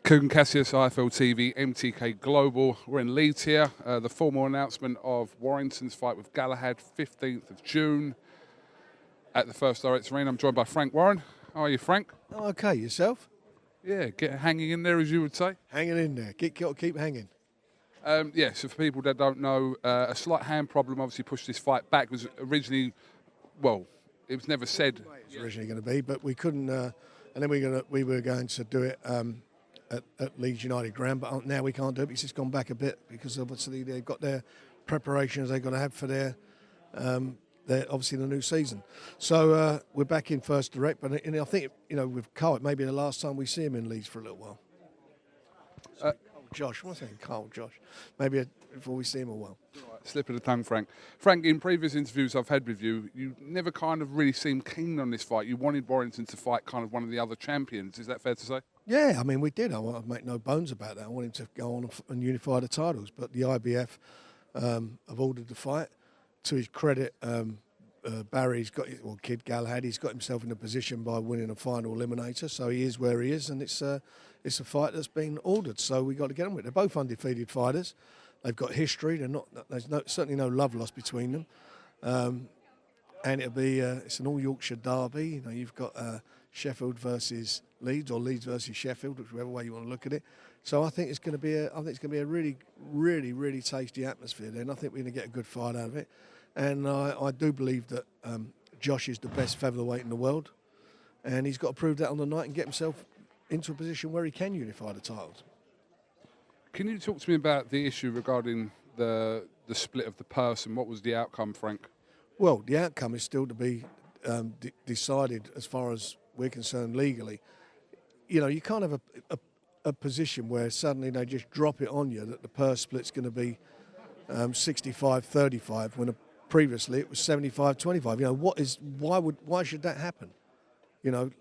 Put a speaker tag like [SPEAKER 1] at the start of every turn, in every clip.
[SPEAKER 1] Kugan Cassius, IFL TV, MTK Global. We're in Leeds here. The formal announcement of Warrington's fight with Galahad, 15th of June at the First Directs Arena. I'm joined by Frank Warren. How are you, Frank?
[SPEAKER 2] Okay, yourself?
[SPEAKER 1] Yeah, get hanging in there, as you would say.
[SPEAKER 2] Hanging in there. Keep hanging.
[SPEAKER 1] Yeah, so for people that don't know, a slight hand problem obviously pushed this fight back. It was originally, well, it was never said.
[SPEAKER 2] It was originally going to be, but we couldn't, and then we were going to do it at Leeds United ground, but now we can't do it because it's gone back a bit because obviously they've got their preparations they've got to have for their obviously the new season. So we're back in First Direct, but I think with Carl, it may be the last time we see him in Leeds for a little while. Josh, what's that? Carl, Josh. Maybe before we see him a while.
[SPEAKER 1] Slip of the tongue, Frank. Frank, in previous interviews I've had with you, you never kind of really seemed keen on this fight. You wanted Warrington to fight kind of one of the other champions. Is that fair to say?
[SPEAKER 2] Yeah, I mean, we did. I make no bones about that. I want him to go on and unify the titles. But the IBF have ordered the fight. To his credit, Barry's got, or Kid Galahad, he's got himself in a position by winning a final eliminator. So he is where he is, and it's a fight that's been ordered. So we got to get on with it. They're both undefeated fighters. They've got history. There's certainly no love lost between them. And it'll be it's an all Yorkshire derby. You've got Sheffield versus Leeds, or Leeds versus Sheffield, whichever way you want to look at it. So I think it's going to be a really, really, really tasty atmosphere there, and I think we're going to get a good fight out of it. And I do believe that Josh is the best featherweight in the world, and he's got to prove that on the night and get himself into a position where he can unify the titles.
[SPEAKER 1] Can you talk to me about the issue regarding the split of the purse, and what was the outcome, Frank?
[SPEAKER 2] Well, the outcome is still to be decided as far as we're concerned legally. You can't have a position where suddenly they just drop it on you that the purse split's going to be 65-35 when previously it was 75-25. Why should that happen?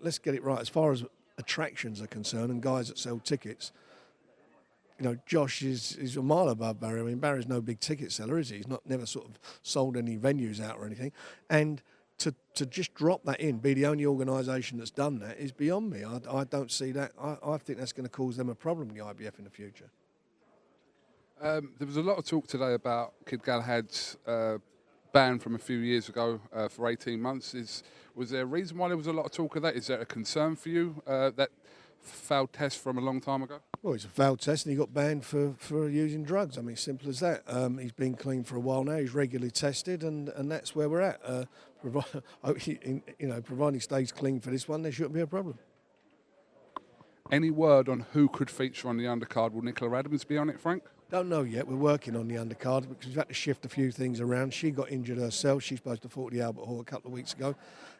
[SPEAKER 2] Let's get it right. As far as attractions are concerned and guys that sell tickets, Josh is a mile above Barry. I mean, Barry's no big ticket seller, is he? He's never sort of sold any venues out or anything. And to just drop that in, be the only organisation that's done that, is beyond me. I don't see that. I think that's going to cause them a problem, the IBF, in the future.
[SPEAKER 1] There was a lot of talk today about Kid Galahad's ban from a few years ago for 18 months. Was there a reason why there was a lot of talk of that? Is there a concern for you, that failed test from a long time ago?
[SPEAKER 2] Well, it's a failed test and he got banned for using drugs. I mean, simple as that. He's been clean for a while now. He's regularly tested, and that's where we're at. Providing he stays clean for this one, there shouldn't be a problem.
[SPEAKER 1] Any word on who could feature on the undercard? Will Nicola Adams be on it, Frank?
[SPEAKER 2] Don't know yet. We're working on the undercard because we've had to shift a few things around. She got injured herself. She's supposed to fought at the Albert Hall a couple of weeks ago.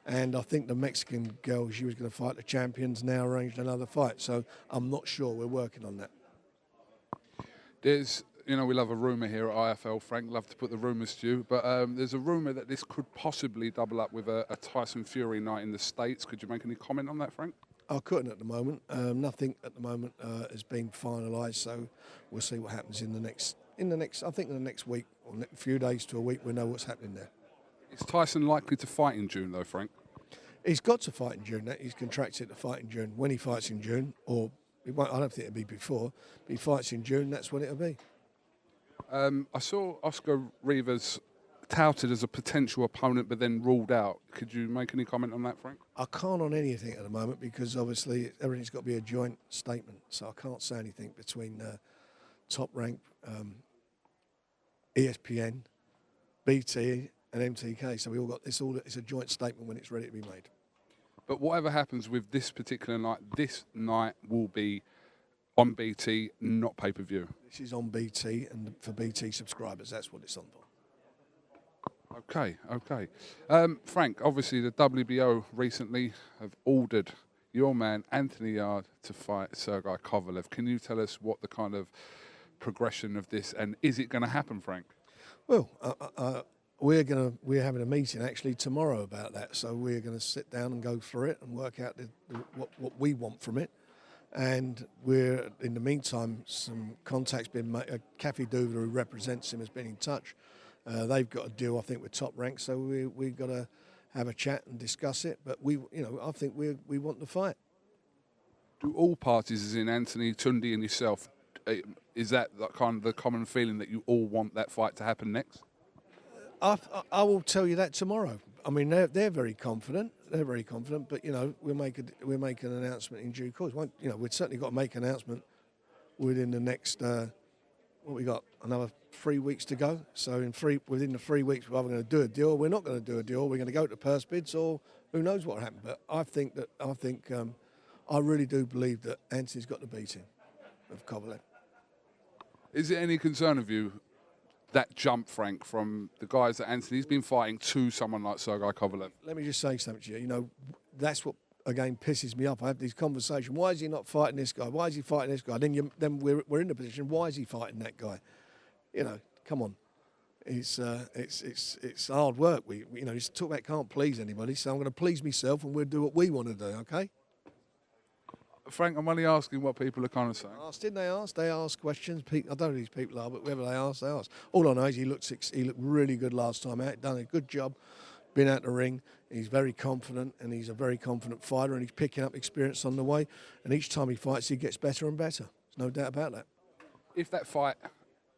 [SPEAKER 2] And I think the Mexican girl, she was going to fight the champions, now arranged another fight. So I'm not sure. We're working on that.
[SPEAKER 1] There's, we love a rumour here at IFL, Frank. Love to put the rumours to you. But there's a rumour that this could possibly double up with a Tyson Fury night in the States. Could you make any comment on that, Frank?
[SPEAKER 2] I couldn't at the moment. Nothing at the moment has been finalised, so we'll see what happens in the next week, or a few days to a week. We'll know what's happening there.
[SPEAKER 1] Is Tyson likely to fight in June, though, Frank?
[SPEAKER 2] He's got to fight in June. He's contracted to fight in June. When he fights in June, or I don't think it'll be before, but he fights in June, that's when it'll be.
[SPEAKER 1] I saw Oscar Rivas touted as a potential opponent, but then ruled out. Could you make any comment on that, Frank?
[SPEAKER 2] I can't on anything at the moment because obviously everything's got to be a joint statement. So I can't say anything between Top Rank, ESPN, BT, and MTK. So we all got this. It's a joint statement when it's ready to be made.
[SPEAKER 1] But whatever happens with this particular night, this night will be on BT, not pay-per-view.
[SPEAKER 2] This is on BT, and for BT subscribers, that's what it's on for.
[SPEAKER 1] Okay. Frank, obviously the WBO recently have ordered your man, Anthony Yarde, to fight Sergei Kovalev. Can you tell us what the kind of progression of this, and is it going to happen, Frank?
[SPEAKER 2] Well, we're having a meeting actually tomorrow about that. So we're going to sit down and go through it and work out what we want from it. And we're, in the meantime, some contacts been made. Kathy Duver, who represents him, has been in touch. They've got a deal, I think, with Top Rank, so we've got to have a chat and discuss it. But I think we want the fight.
[SPEAKER 1] Do all parties, as in Anthony, Tundi, and yourself, is that kind of the common feeling that you all want that fight to happen next?
[SPEAKER 2] I will tell you that tomorrow. I mean, they're very confident. They're very confident, but we'll make an announcement in due course. We've certainly got to make an announcement within the next. What we got? Another 3 weeks to go. So within the 3 weeks, we're either going to do a deal, or we're not going to do a deal. We're going to go to purse bids, or who knows what will happen. But I really do believe that Anthony's got the beating of Kovalev.
[SPEAKER 1] Is it any concern of you that jump, Frank, from the guys that Anthony's been fighting to someone like Sergei Kovalev?
[SPEAKER 2] Let me just say something to you. That's what, again, pisses me off. I have these conversations. Why is he not fighting this guy? Why is he fighting this guy? Then we're in the position. Why is he fighting that guy? Come on. It's hard work. It's talk about can't please anybody. So I'm going to please myself, and we'll do what we want to do. Okay.
[SPEAKER 1] Frank, I'm only asking what people are kind of saying.
[SPEAKER 2] Didn't they ask? They ask questions. I don't know who these people are, but whoever they ask, they ask. All I know is he looked really good last time out. Done a good job. Been out the ring. He's very confident, and he's a very confident fighter, and he's picking up experience on the way. And each time he fights, he gets better and better. There's no doubt about that.
[SPEAKER 1] If that fight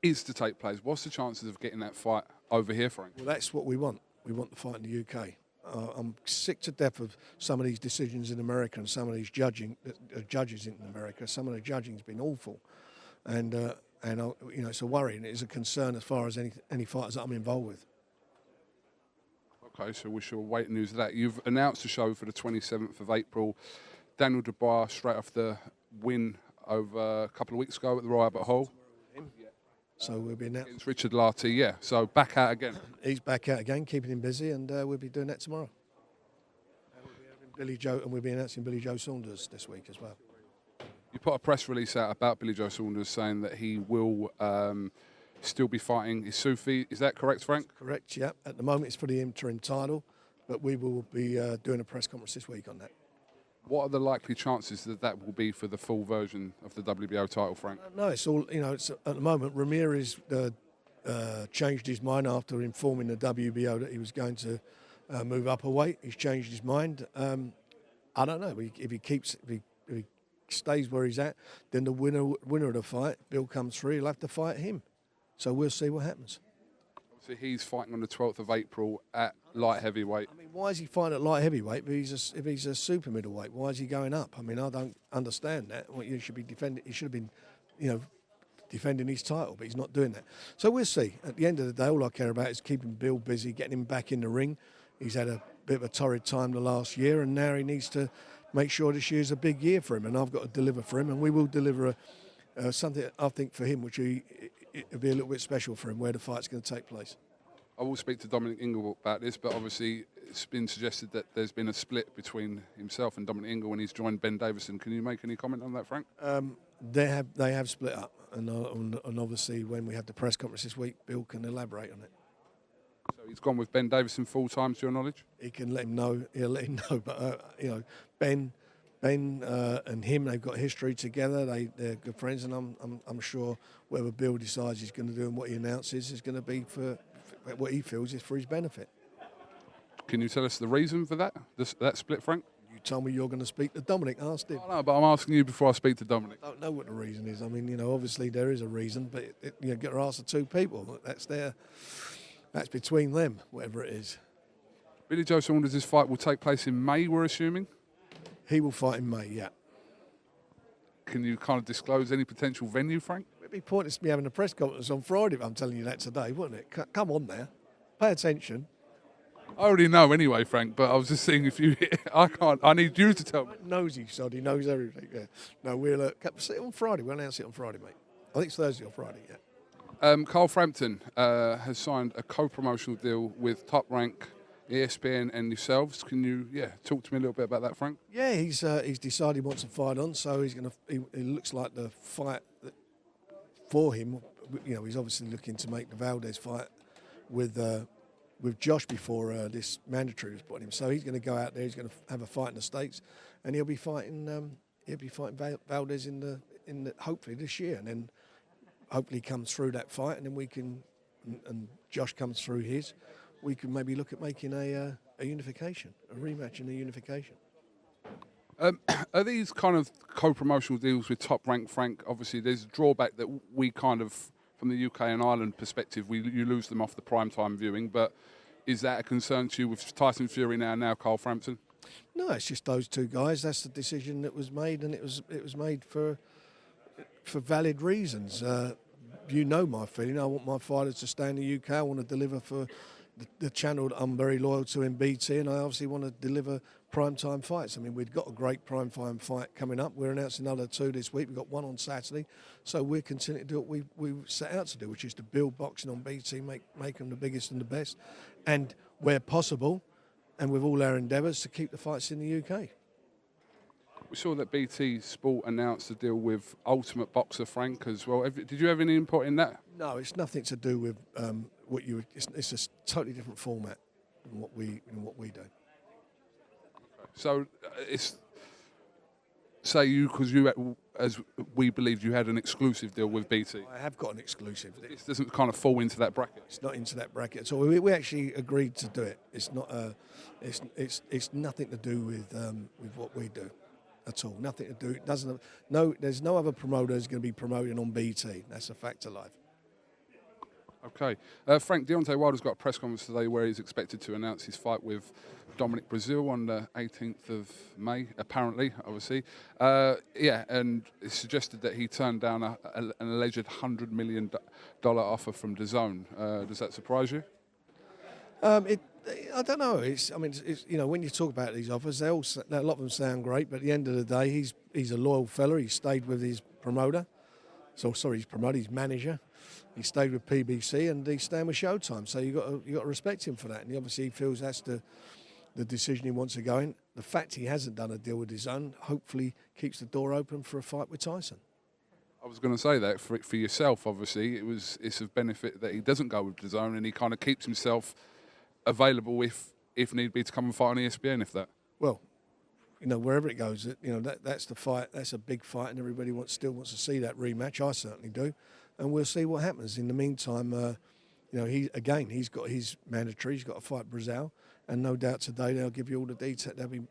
[SPEAKER 1] is to take place, what's the chances of getting that fight over here, Frank?
[SPEAKER 2] Well, that's what we want. We want the fight in the UK. I'm sick to death of some of these decisions in America and some of these judges in America. Some of the judging's been awful, and it's a worry, and it's a concern as far as any fighters that I'm involved with.
[SPEAKER 1] Okay, so we shall wait news of that. You've announced a show for the 27th of April. Daniel Dubois, straight off the win over a couple of weeks ago at the Royal Albert Hall.
[SPEAKER 2] So we'll be announcing.
[SPEAKER 1] It's Richard Larty, yeah. So back out again.
[SPEAKER 2] He's back out again, keeping him busy, and we'll be doing that tomorrow. And we'll be announcing Billy Joe Saunders this week as well.
[SPEAKER 1] You put a press release out about Billy Joe Saunders saying that he will still be fighting Isufi. Is that correct, Frank?
[SPEAKER 2] Correct, yeah. At the moment, it's for the interim title, but we will be doing a press conference this week on that.
[SPEAKER 1] What are the likely chances that will be for the full version of the WBO title, Frank?
[SPEAKER 2] No, it's all, it's at the moment, Ramirez changed his mind after informing the WBO that he was going to move up a weight. He's changed his mind. I don't know. If he stays where he's at, then the winner of the fight, Bill comes through, he'll have to fight him. So we'll see what happens.
[SPEAKER 1] So he's fighting on the 12th of April at light heavyweight.
[SPEAKER 2] I mean, why is he fighting at light heavyweight if he's a super middleweight? Why is he going up? I mean, I don't understand that. Well, he should be defending. He should have been, defending his title, but he's not doing that. So we'll see. At the end of the day, all I care about is keeping Bill busy, getting him back in the ring. He's had a bit of a torrid time the last year, and now he needs to make sure this year's a big year for him, and I've got to deliver for him, and we will deliver something, I think, for him, which it'll be a little bit special for him, where the fight's going to take place.
[SPEAKER 1] I will speak to Dominic Ingle about this, but obviously it's been suggested that there's been a split between himself and Dominic Ingle when he's joined Ben Davison. Can you make any comment on that, Frank?
[SPEAKER 2] They have split up, and obviously when we have the press conference this week, Bill can elaborate on it.
[SPEAKER 1] So he's gone with Ben Davison full time, to your knowledge?
[SPEAKER 2] He can let him know. He'll let him know. But Ben and him, they've got history together. They're good friends, and I'm sure whatever Bill decides he's going to do and what he announces is going to be for what he feels is for his benefit.
[SPEAKER 1] Can you tell us the reason for that split, Frank?
[SPEAKER 2] You told me you're going to speak to Dominic. Ask him.
[SPEAKER 1] Oh, no, but I'm asking you before I speak to Dominic.
[SPEAKER 2] I don't know what the reason is. I mean, obviously there is a reason, but you get to ask the two people. That's between them, whatever it is.
[SPEAKER 1] Billy Joe Saunders' fight will take place in May, we're assuming?
[SPEAKER 2] He will fight in May, yeah.
[SPEAKER 1] Can you kind of disclose any potential venue, Frank?
[SPEAKER 2] It'd be pointless me having a press conference on Friday if I'm telling you that today, wouldn't it? Come on now. Pay attention.
[SPEAKER 1] I already know anyway, Frank, but I was just seeing if you... I need you to tell me.
[SPEAKER 2] Nosy sod, he knows everything, yeah. No, we'll see it on Friday. We'll announce it on Friday, mate. I think it's Thursday or Friday, yeah.
[SPEAKER 1] Carl Frampton has signed a co-promotional deal with Top Rank, ESPN and yourselves. Can you, talk to me a little bit about that, Frank? Yeah,
[SPEAKER 2] he's decided he wants to fight on, so he's going to. It looks like the fight for him. He's obviously looking to make the Valdez fight with Josh before this mandatory was put on him. So he's going to go out there. He's going to have a fight in the States, and he'll be fighting. Valdez in the hopefully this year, and then hopefully comes through that fight, and then we can, and Josh comes through his. We can maybe look at making a unification, a rematch and a unification.
[SPEAKER 1] Are these kind of co-promotional deals with Top Rank, Frank? Obviously, there's a drawback that we kind of, from the UK and Ireland perspective, you lose them off the prime time viewing. But is that a concern to you with Tyson Fury now Carl Frampton?
[SPEAKER 2] No, it's just those two guys. That's the decision that was made, and it was made for valid reasons. You know my feeling. I want my fighters to stay in the UK. I want to deliver for the channel that I'm very loyal to in BT, and I obviously want to deliver prime-time fights. I mean, we've got a great prime-time fight coming up. We're announcing another 2 this week. We've got one on Saturday. So we're continuing to do what we set out to do, which is to build boxing on BT, make them the biggest and the best, and where possible, and with all our endeavours, to keep the fights in the UK.
[SPEAKER 1] We saw that BT Sport announced a deal with Ultimate Boxer Frank as well. Did you have any input in that?
[SPEAKER 2] No, it's nothing to do with what you. It's a totally different format than what we do.
[SPEAKER 1] So it's say you because you, as we believed, you had an exclusive deal with BT.
[SPEAKER 2] I have got an exclusive.
[SPEAKER 1] This doesn't kind of fall into that bracket.
[SPEAKER 2] It's not into that bracket. So we actually agreed to do it. It's not. It's nothing to do with what we do. At all, nothing to do. It doesn't. No, there's no other promoter who's going to be promoting on BT. That's a fact of life.
[SPEAKER 1] Okay, Frank, Deontay Wilder's got a press conference today where he's expected to announce his fight with Dominic Brazil on the 18th of May. Apparently, obviously, yeah, and it's suggested that he turned down an alleged $100 million offer from Dazn. Does that surprise you?
[SPEAKER 2] I don't know. It's you know, when you talk about these offers, a lot of them sound great, but at the end of the day, he's a loyal fella. He stayed with his promoter. His manager. He stayed with PBC and he's staying with Showtime. So you got to respect him for that. And obviously he feels that's the decision he wants to go in. The fact he hasn't done a deal with his own hopefully keeps the door open for a fight with Tyson.
[SPEAKER 1] I was going to say that for yourself. Obviously, it's of benefit that he doesn't go with Dazn and he kind of keeps himself available if need be to come and fight on ESPN. If that.
[SPEAKER 2] Well, you know, wherever it goes, you know, that's the fight. That's a big fight, and everybody still wants to see that rematch. I certainly do, and we'll see what happens. In the meantime, you know, he's got his mandatory. He's got to fight Brazil, and no doubt today they'll give you all the detail. They'll be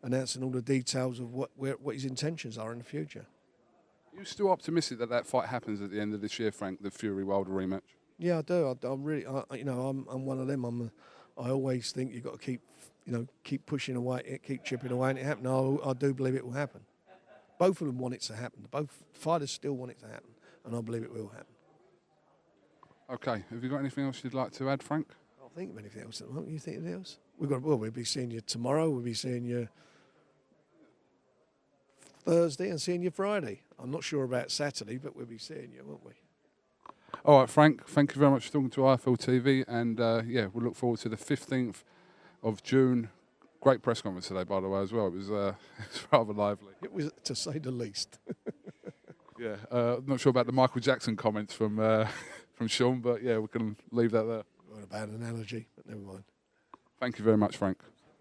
[SPEAKER 2] announcing all the details of what his intentions are in the future.
[SPEAKER 1] Are you still optimistic that fight happens at the end of this year, Frank? The Fury Wilder rematch.
[SPEAKER 2] Yeah, I do. I'm really, you know, I'm one of them. I always think you've got to keep pushing away, keep chipping away, and it happen. I do believe it will happen. Both of them want it to happen. Both fighters still want it to happen, and I believe it will happen.
[SPEAKER 1] Okay. Have you got anything else you'd like to add, Frank?
[SPEAKER 2] I don't think of anything else at the moment. You think of anything else? We'll be seeing you tomorrow. We'll be seeing you Thursday and seeing you Friday. I'm not sure about Saturday, but we'll be seeing you, won't we?
[SPEAKER 1] All right, Frank, thank you very much for talking to IFL TV, and yeah, we'll look forward to the 15th of June. Great press conference today, by the way, as well. It was rather lively.
[SPEAKER 2] It was, to say the least.
[SPEAKER 1] Yeah, not sure about the Michael Jackson comments from from Sean, but yeah, we can leave that there.
[SPEAKER 2] What a bad analogy, but never mind.
[SPEAKER 1] Thank you very much, Frank.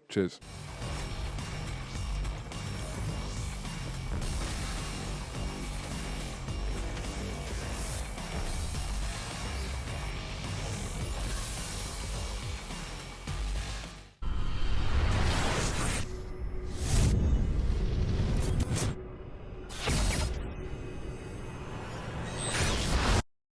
[SPEAKER 1] Cheers.